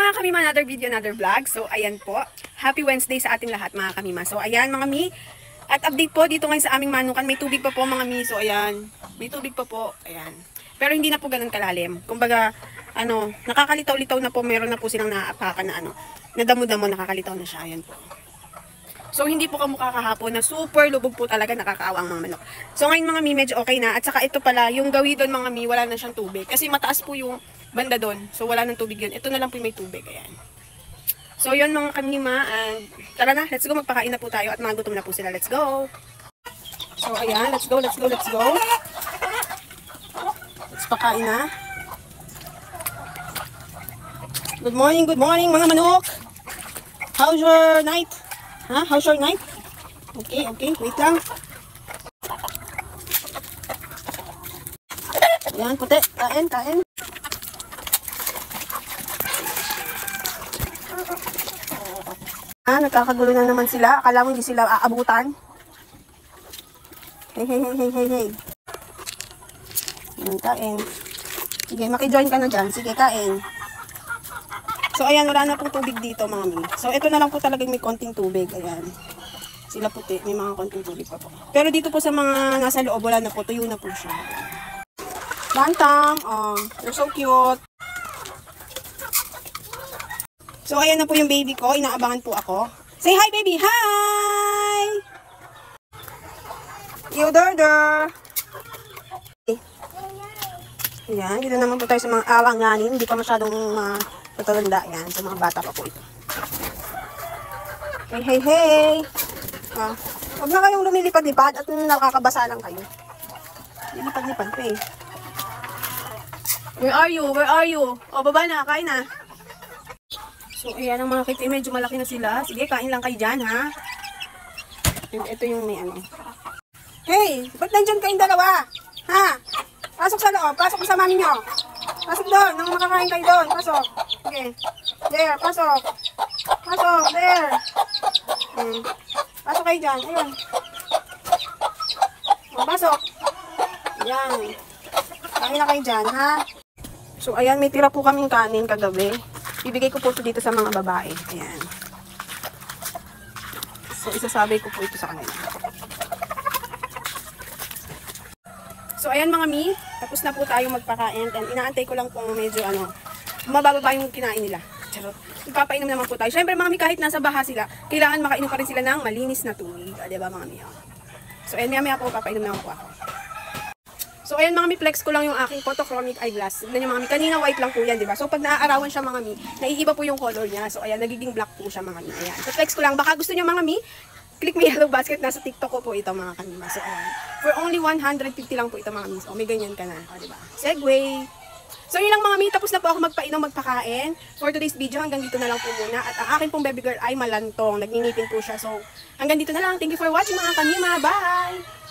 mga kamima, another video, another vlog. So, ayan po. Happy Wednesday sa ating lahat mga kamima. So, ayan mga mi. At update po dito ngayon sa aming manukan. May tubig pa po mga mi. So, ayan. May tubig pa po. Ayan. Pero hindi na po ganun kalalim. Kumbaga, nakakalitaw-litaw na po. Meron na po silang naaapakan na nadamo-damo, nakakalitaw na siya. Ayan po. So, hindi po kamukha kahapon na super lubog po talaga, nakakaawa ang mga manok. So, ngayon mga mi, medyo okay na. At saka ito pala, yung gawi doon mga mi, wala na siyang tubig. Kasi mataas po yung banda doon. So, wala nang tubig yun. Ito na lang po yung may tubig. Ayan. So, yun mga kamima. And, tara na, let's go. Magpakain na po tayo. At mga gutom na po sila. Let's go. So, ayan. Let's go, let's go, let's go. Let's pakain na. Good morning mga manok. How's your night? Ha? How's your night? Okay, okay. Wait lang. Ayan, puti. Kain, kain. Nagkakagulo na naman sila. Akala mo hindi sila aabutan. Hey, hey, hey, hey, hey, hey. Ayan, kain. Sige, makijoin ka na dyan. Sige, kain. So, ayan, wala na pong tubig dito, mga mi. So, ito na lang po talagang may konting tubig. Ayan. Sila puti. May mga konting tubig pa po. Pero dito po sa mga nasa loob, wala na po. Tuyo na po siya. Bantam. Oh, you're so cute. So, ayan na po yung baby ko. Inaabangan po ako. Say hi, baby. Hi! Theodore. Ayan. Dito naman po tayo sa mga alanganin. Hindi pa masyadong patulanda. Ayan. Sa mga bata pa po ito. Hey, hey, hey! Huwag na kayong lumilipad-lipad at nakakabasa lang kayo. Lilipad-lipad pa eh. Where are you? Where are you? O, baba na. Kain na. So, ayan ang mga kiti. Medyo malaki na sila. Sige, kain lang kayo dyan, ha? And ito yung may Hey! Ba't nandyan kayong dalawa? Ha? Pasok sa loob. Pasok sa mami nyo. Pasok doon. Nang makakain kayo doon. Pasok. Sige. There. Pasok. Pasok. There. Pasok kayo dyan. Ayun. Pasok. Ayan. Kain na kayo dyan, ha? So, ayan. May tira po kaming kanin kagabi. Ibigay ko po ito dito sa mga babae. Ayan. So, isasabi ko po ito sa kanila. So, ayan mga mi. Tapos na po tayo magpakain. And inaantay ko lang kung medyo mabababa yung kinain nila. Charot. Ipapainom naman po tayo. Siyempre mga mi, kahit nasa baha sila, kailangan makainom pa rin sila ng malinis na tubig. Diba mga mi? So, ayan, maya po, papainom naman po ako. So, ayan mga mi, flex ko lang yung aking photochromic eyeglass. Tignan nyo mga mi, kanina white lang po yan, diba? So, pag naaarawan siya mga mi, naiiba po yung color niya. So, ayan, nagiging black po siya mga mi. Ayan. So, flex ko lang. Baka gusto nyo mga mi, click me yellow basket. Nasa TikTok ko po ito mga kanima. So, ayan. For only 150 lang po ito mga mi. So, may ganyan ka na. O, diba? Segway. So, yun lang mga mi. Tapos na po ako magpainom, magpakain. For today's video, hanggang dito na lang po muna. At ang akin pong baby girl ay malantong. Nagninipin po siya. So, hanggang dito na lang. Thank you for watching mga kanima. Bye!